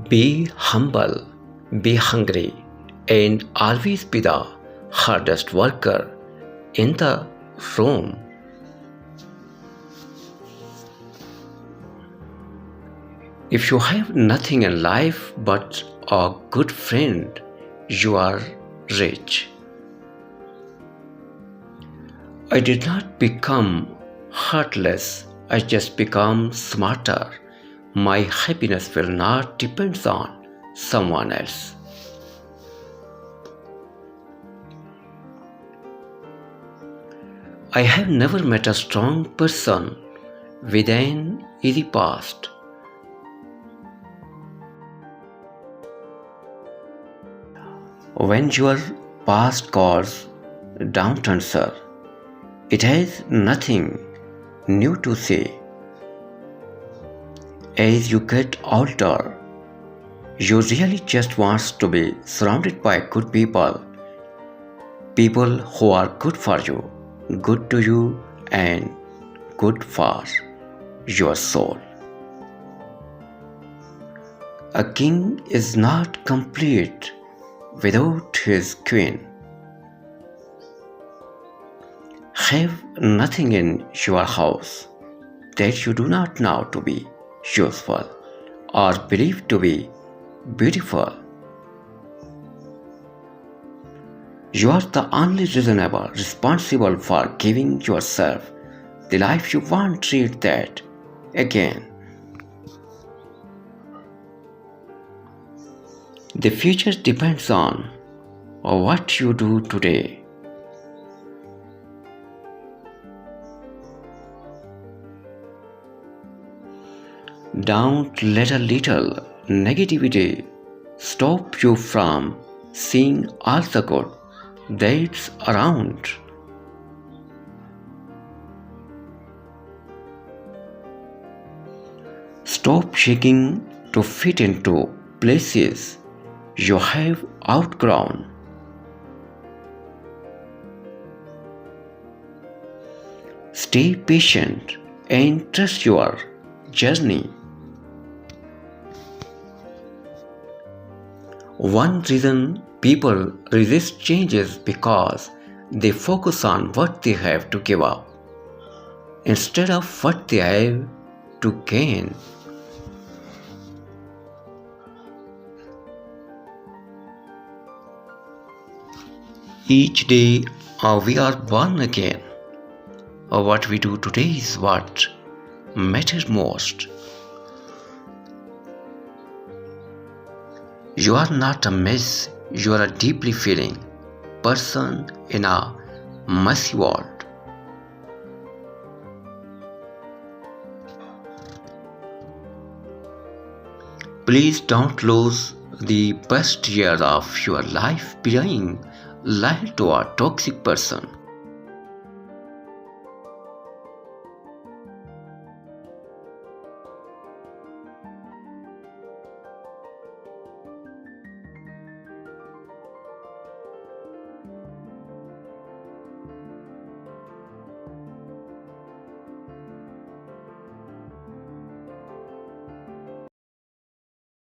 Be humble, be hungry, and always be the hardest worker in the room. If you have nothing in life but a good friend, you are rich. I did not become heartless, I just become smarter. My happiness will not depend on someone else. I have never met a strong person with an easy past. When your past calls downturn, sir, it has nothing new to say. As you get older, you really just want to be surrounded by good people, people who are good for you, good to you, and good for your soul. A king is not complete without his queen. Have nothing in your house that you do not know to be useful or believe to be beautiful. You are the only reasonable responsible for giving yourself the life you want. Treat that again. The future depends on what you do today. Don't let a little negativity stop you from seeing all the good that's around. Stop shaking to fit into places you have outgrown. Stay patient and trust your journey. One reason people resist change is because they focus on what they have to give up instead of what they have to gain. Each day we are born again. What we do today is what matters most. You are not a mess, you are a deeply feeling person in a messy world. Please don't lose the best year of your life being loyal to a toxic person.